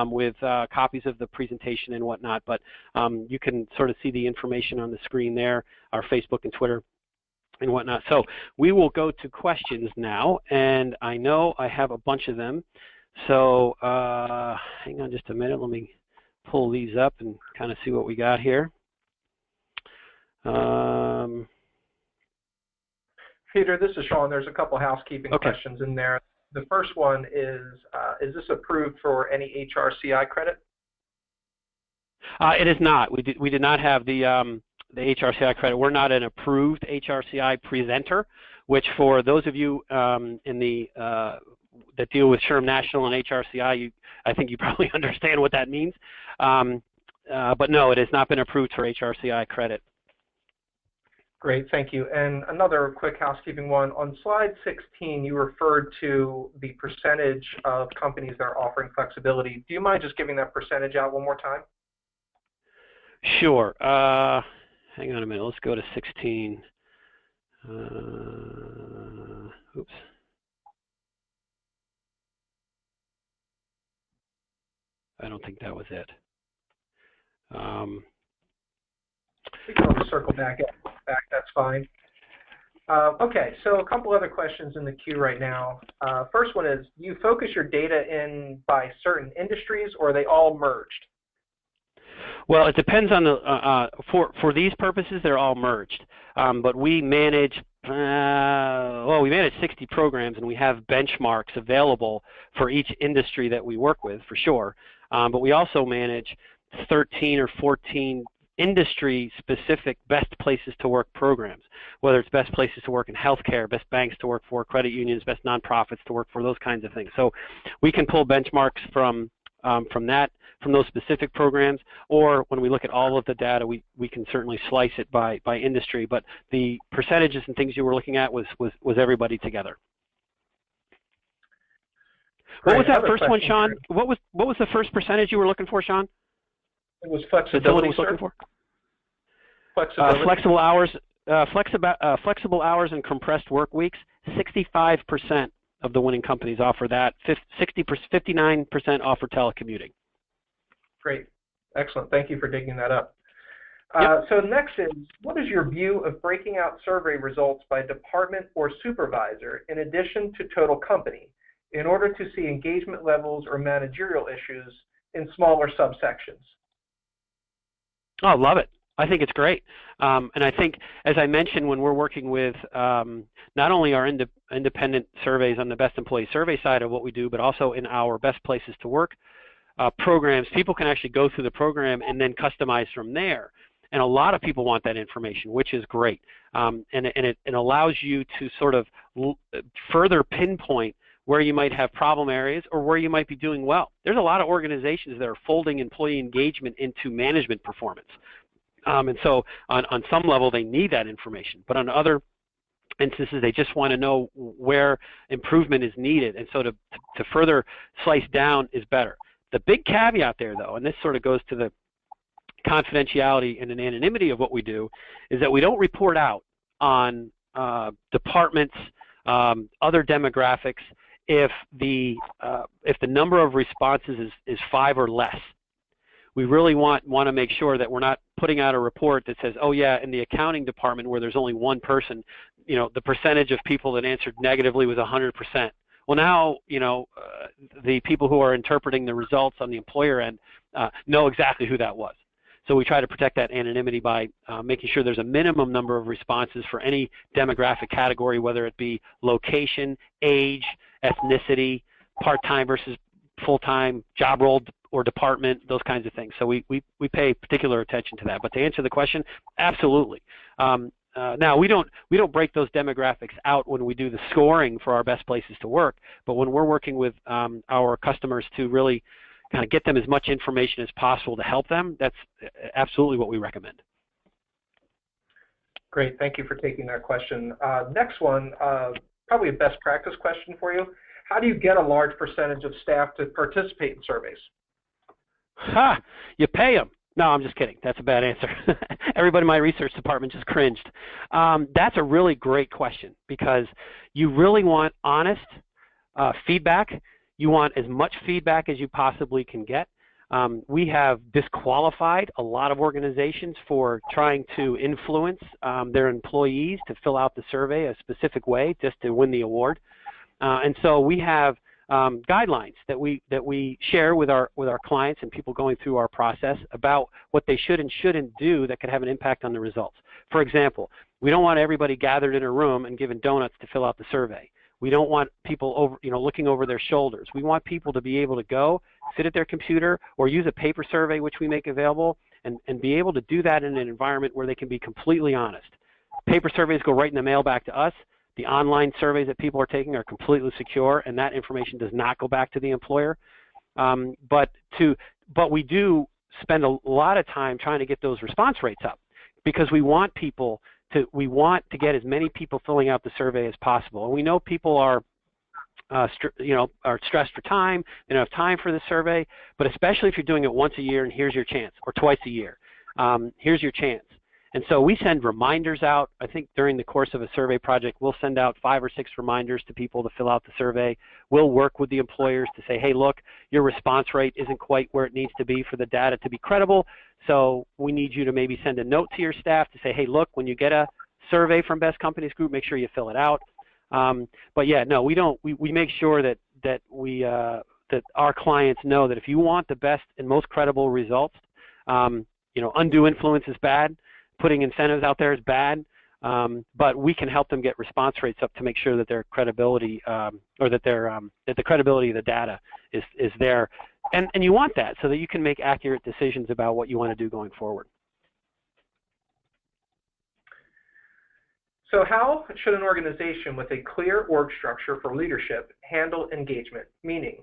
with copies of the presentation and whatnot. But you can sort of see the information on the screen there, our Facebook and Twitter and whatnot. So we will go to questions now, and I know I have a bunch of them. So hang on just a minute. Let me pull these up and kind of see what we got here. Peter, this is Sean. There's a couple housekeeping questions in there. The first one is this approved for any HRCI credit? It is not. We did not have the HRCI credit. We're not an approved HRCI presenter, which for those of you in the that deal with SHRM National and HRCI, I think you probably understand what that means. But no, it has not been approved for HRCI credit. Great, thank you. And another quick housekeeping one. On slide 16, you referred to the percentage of companies that are offering flexibility. Do you mind just giving that percentage out one more time? Sure. Hang on a minute. Let's go to 16. Oops. I don't think that was it. We can always circle back, that's fine. Okay, so a couple other questions in the queue right now. First one is, do you focus your data in by certain industries, or are they all merged? Well, it depends on the, for these purposes, they're all merged. But we manage, we manage 60 programs, and we have benchmarks available for each industry that we work with, for sure. But we also manage 13 or 14 industry-specific best places to work programs, whether it's best places to work in healthcare, best banks to work for, credit unions, best nonprofits to work for, those kinds of things. So we can pull benchmarks from those specific programs, or when we look at all of the data, we can certainly slice it by industry. But the percentages and things you were looking at was everybody together. What was that first one, Sean? What was the first percentage you were looking for, Sean? It was flexibility, was looking for? Flexibility. Flexible hours and compressed work weeks. 65% of the winning companies offer that. 59% offer telecommuting. Great, excellent. Thank you for digging that up. Yep. So next is, what is your view of breaking out survey results by department or supervisor in addition to total company in order to see engagement levels or managerial issues in smaller subsections? Oh, love it. I think it's great. And I think, as I mentioned, when we're working with not only our independent surveys on the best employee survey side of what we do, but also in our best places to work programs, people can actually go through the program and then customize from there. And a lot of people want that information, which is great. And it allows you to sort of further pinpoint where you might have problem areas or where you might be doing well. There's a lot of organizations that are folding employee engagement into management performance. And so on some level, they need that information. But on other instances, they just want to know where improvement is needed. And so to further slice down is better. The big caveat there, though, and this sort of goes to the confidentiality and anonymity of what we do, is that we don't report out on departments, other demographics, if the number of responses is 5 or less. We really want to make sure that we're not putting out a report that says, oh yeah, in the accounting department where there's only one person, the percentage of people that answered negatively was 100%. Well, now, the people who are interpreting the results on the employer end know exactly who that was. So we try to protect that anonymity by making sure there's a minimum number of responses for any demographic category, whether it be location, age, ethnicity, part-time versus full-time, job role or department, those kinds of things. So we pay particular attention to that. But to answer the question, absolutely. Now, we don't break those demographics out when we do the scoring for our best places to work, but when we're working with our customers to really kind of get them as much information as possible to help them, that's absolutely what we recommend. Great, thank you for taking that question. Next one, probably a best practice question for you. How do you get a large percentage of staff to participate in surveys? You pay them. No, I'm just kidding. That's a bad answer. Everybody in my research department just cringed. That's a really great question because you really want honest feedback. You want as much feedback as you possibly can get. We have disqualified a lot of organizations for trying to influence their employees to fill out the survey a specific way just to win the award. And so we have guidelines that we share with our clients and people going through our process about what they should and shouldn't do that could have an impact on the results. For example, we don't want everybody gathered in a room and given donuts to fill out the survey. We don't want people looking over their shoulders. We want people to be able to go, sit at their computer, or use a paper survey, which we make available, and be able to do that in an environment where they can be completely honest. Paper surveys go right in the mail back to us. The online surveys that people are taking are completely secure, and that information does not go back to the employer. But we do spend a lot of time trying to get those response rates up, because we want to get as many people filling out the survey as possible. And we know people are stressed for time. They don't have time for the survey, but especially if you're doing it once a year and here's your chance, or twice a year, here's your chance. And so we send reminders out. I think during the course of a survey project, we'll send out 5 or 6 reminders to people to fill out the survey. We'll work with the employers to say, hey, look, your response rate isn't quite where it needs to be for the data to be credible, so we need you to maybe send a note to your staff to say, hey, look, when you get a survey from Best Companies Group, make sure you fill it out. But yeah, no, we don't. We make sure that our clients know that if you want the best and most credible results, undue influence is bad. Putting incentives out there is bad, but we can help them get response rates up to make sure that their credibility, or that the credibility of the data is there, and you want that so that you can make accurate decisions about what you want to do going forward. So how should an organization with a clear org structure for leadership handle engagement? Meaning,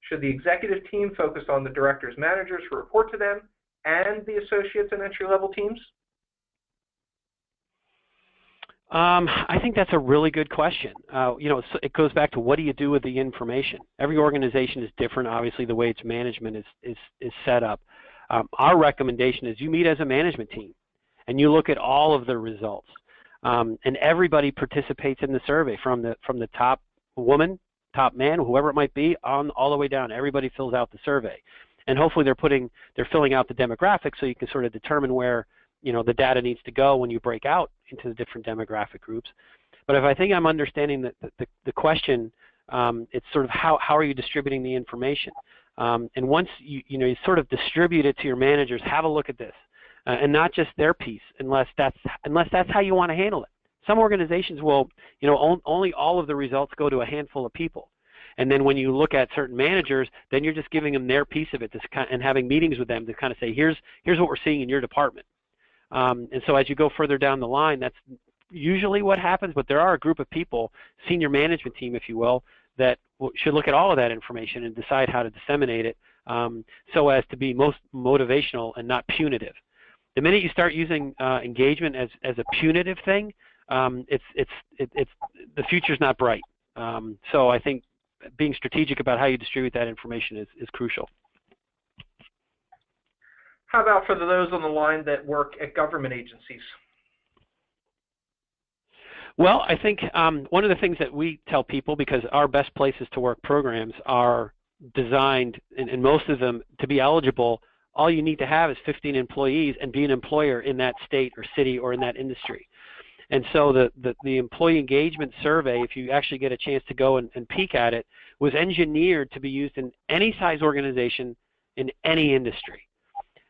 should the executive team focus on the directors, managers who report to them, and the associates and entry-level teams? I think that's a really good question. It goes back to, what do you do with the information? Every organization is different. Obviously, the way its management is set up. Our recommendation is you meet as a management team, and you look at all of the results. And everybody participates in the survey, from the top woman, top man, whoever it might be, on all the way down. Everybody fills out the survey, and hopefully they're filling out the demographics so you can sort of determine where the data needs to go when you break out into the different demographic groups. But if I think I'm understanding the question, it's sort of how are you distributing the information? And once you sort of distribute it to your managers, have a look at this. And not just their piece, unless that's how you want to handle it. Some organizations will, only all of the results go to a handful of people, and then when you look at certain managers, then you're just giving them their piece of it, and having meetings with them to kind of say, here's what we're seeing in your department. And so as you go further down the line, that's usually what happens. But there are a group of people, senior management team, if you will, that should look at all of that information and decide how to disseminate it, so as to be most motivational and not punitive. The minute you start using engagement as a punitive thing, the future's not bright. So I think being strategic about how you distribute that information is crucial. How about for those on the line that work at government agencies? Well, I think one of the things that we tell people, because our best places to work programs are designed, and most of them, to be eligible, all you need to have is 15 employees and be an employer in that state or city or in that industry. And so the employee engagement survey, if you actually get a chance to go and peek at it, was engineered to be used in any size organization in any industry.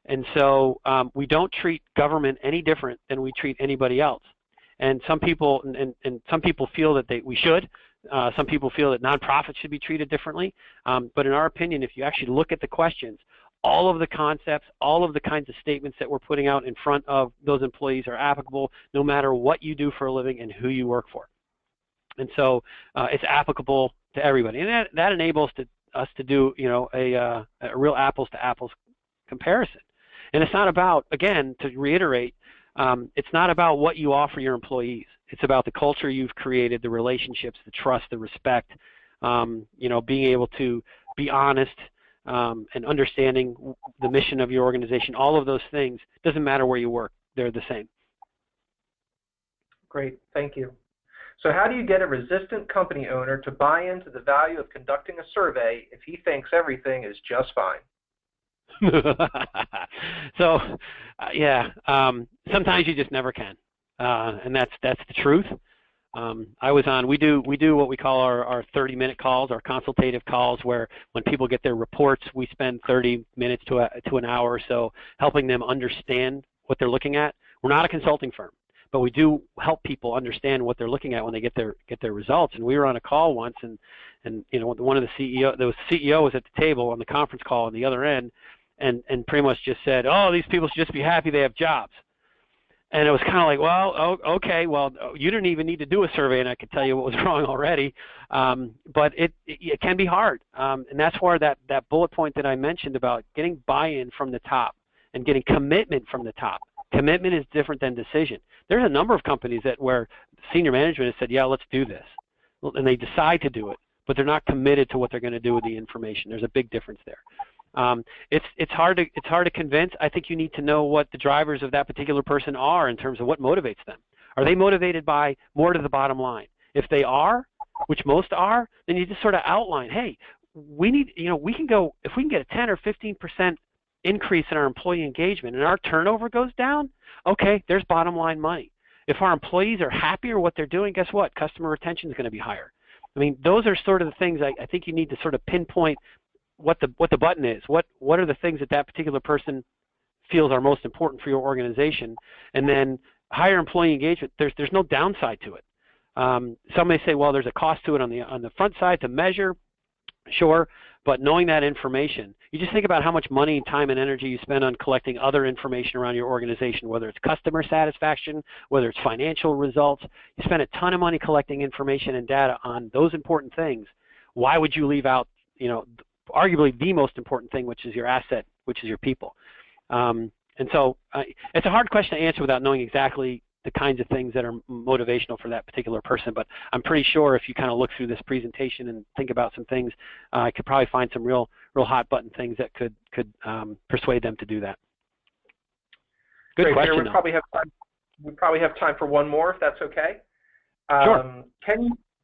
And so we don't treat government any different than we treat anybody else. And some people some people feel that we should. Some people feel that nonprofits should be treated differently. But in our opinion, if you actually look at the questions, all of the concepts, all of the kinds of statements that we're putting out in front of those employees are applicable no matter what you do for a living and who you work for. And so it's applicable to everybody. And that enables us to do a real apples to apples comparison. And it's not about, again, to reiterate, it's not about what you offer your employees. It's about the culture you've created, the relationships, the trust, the respect, being able to be honest, and understanding the mission of your organization. All of those things, doesn't matter where you work, they're the same. Great, thank you. So how do you get a resistant company owner to buy into the value of conducting a survey if he thinks everything is just fine? So, sometimes you just never can, and that's the truth. We do what we call our 30-minute calls, our consultative calls, where when people get their reports, we spend 30 minutes to an hour or so helping them understand what they're looking at. We're not a consulting firm, but we do help people understand what they're looking at when they get their results. And we were on a call once, and one of the CEO was at the table on the conference call on the other end, and pretty much just said, "Oh, these people should just be happy they have jobs." And it was kind of like, well, okay, well, you didn't even need to do a survey, and I could tell you what was wrong already. But it can be hard, and that's where that bullet point that I mentioned about getting buy-in from the top and getting commitment from the top. Commitment is different than decision. There's a number of companies where senior management has said, yeah, let's do this, and they decide to do it, but they're not committed to what they're going to do with the information. There's a big difference there. It's hard to convince. I think you need to know what the drivers of that particular person are in terms of what motivates them. Are they motivated by more to the bottom line? If they are, which most are, then you just sort of outline, hey, we need, we can go, if we can get a 10 or 15% increase in our employee engagement and our turnover goes down, okay, there's bottom line money. If our employees are happier what they're doing, guess what? Customer retention is going to be higher. I mean, those are sort of the things I think you need to sort of pinpoint what the button is. What are the things that particular person feels are most important for your organization, and then higher employee engagement. There's no downside to it. Some may say, well, there's a cost to it on the front side to measure. Sure, but knowing that information, you just think about how much money, time, and energy you spend on collecting other information around your organization, whether it's customer satisfaction, whether it's financial results. You spend a ton of money collecting information and data on those important things. Why would you leave out, arguably the most important thing, which is your asset, which is your people? And so it's a hard question to answer without knowing exactly the kinds of things that are motivational for that particular person. But I'm pretty sure if you kind of look through this presentation and think about some things, I could probably find some real hot button things that could persuade them to do that. Good question. We probably have time for one more, if that's okay. Sure.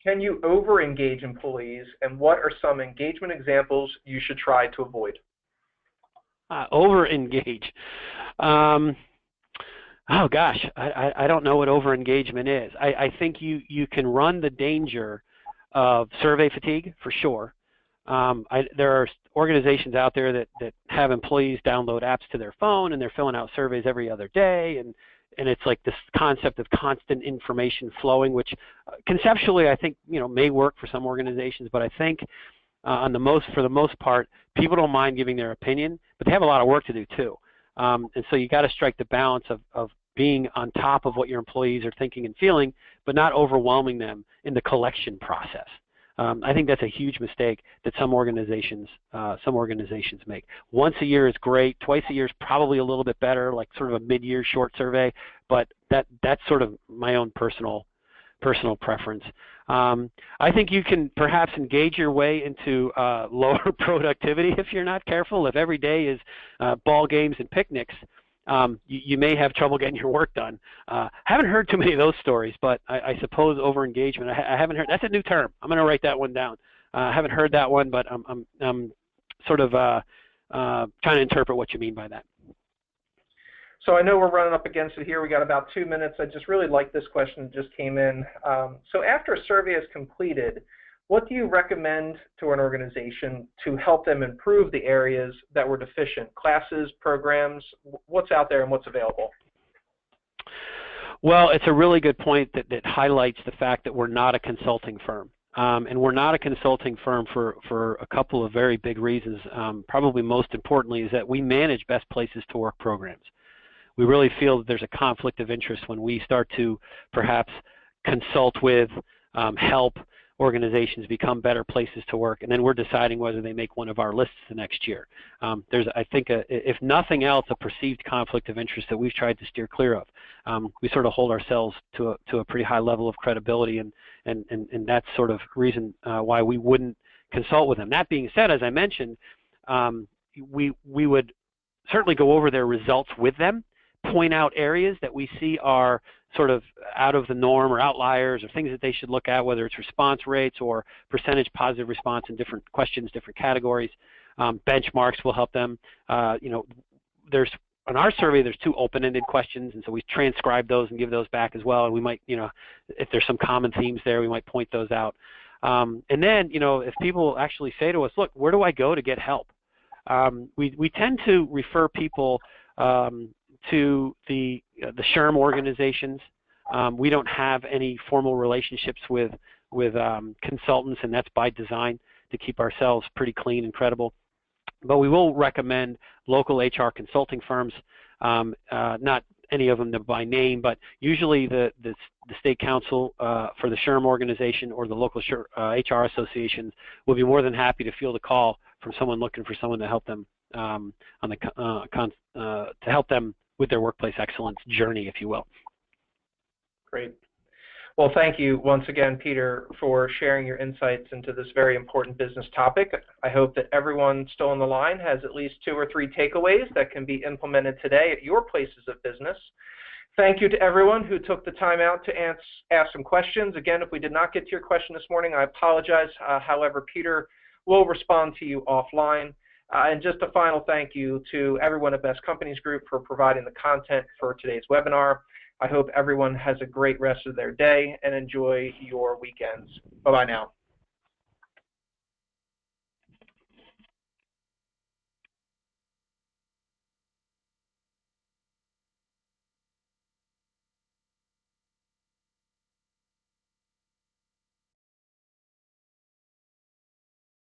Can you over-engage employees, and what are some engagement examples you should try to avoid? Over-engage. Oh gosh, I don't know what over-engagement is. I think you can run the danger of survey fatigue for sure. There are organizations out there that have employees download apps to their phone and they're filling out surveys every other day, and it's like this concept of constant information flowing, which conceptually I think may work for some organizations, but I think for the most part, people don't mind giving their opinion, but they have a lot of work to do too. And so you got to strike the balance of being on top of what your employees are thinking and feeling, but not overwhelming them in the collection process. I think that's a huge mistake that some organizations make. Once a year is great. Twice a year is probably a little bit better, like sort of a mid-year short survey. But that's sort of my own personal preference. I think you can perhaps engage your way into lower productivity if you're not careful. If every day is ball games and picnics, you may have trouble getting your work done. Haven't heard too many of those stories, but I suppose over-engagement, I haven't heard. That's a new term. I'm going to write that one down. I haven't heard that one, but I'm sort of trying to interpret what you mean by that. So I know we're running up against it here. We got about 2 minutes. I just really like this question that just came in. So after a survey is completed, what do you recommend to an organization to help them improve the areas that were deficient? Classes, programs, what's out there and what's available? Well, it's a really good point that highlights the fact that we're not a consulting firm. And we're not a consulting firm for a couple of very big reasons. Probably most importantly is that we manage best places to work programs. We really feel that there's a conflict of interest when we start to perhaps consult with, help organizations become better places to work, and then we're deciding whether they make one of our lists the next year. There's, I think, if nothing else, a perceived conflict of interest that we've tried to steer clear of. We sort of hold ourselves to a pretty high level of credibility, and that's sort of reason why we wouldn't consult with them. That being said, as I mentioned, we would certainly go over their results with them, point out areas that we see are sort of out of the norm or outliers or things that they should look at, whether it's response rates or percentage positive response in different questions, different categories. Benchmarks will help them. There's on our survey, there's 2 open-ended questions, and so we transcribe those and give those back as well. And we might, if there's some common themes there, we might point those out. And then, if people actually say to us, look, where do I go to get help? We tend to refer people to the SHRM organizations. We don't have any formal relationships with consultants, and that's by design to keep ourselves pretty clean and credible. But we will recommend local HR consulting firms, not any of them by name, but usually the state council for the SHRM organization or the local HR associations will be more than happy to field a call from someone looking for someone to help them to help them with their workplace excellence journey, if you will. Great. Well, thank you once again, Peter, for sharing your insights into this very important business topic. I hope that everyone still on the line has at least 2 or 3 takeaways that can be implemented today at your places of business. Thank you to everyone who took the time out to ask some questions. Again, if we did not get to your question this morning, I apologize. However, Peter will respond to you offline. And just a final thank you to everyone at Best Companies Group for providing the content for today's webinar. I hope everyone has a great rest of their day and enjoy your weekends. Bye-bye now.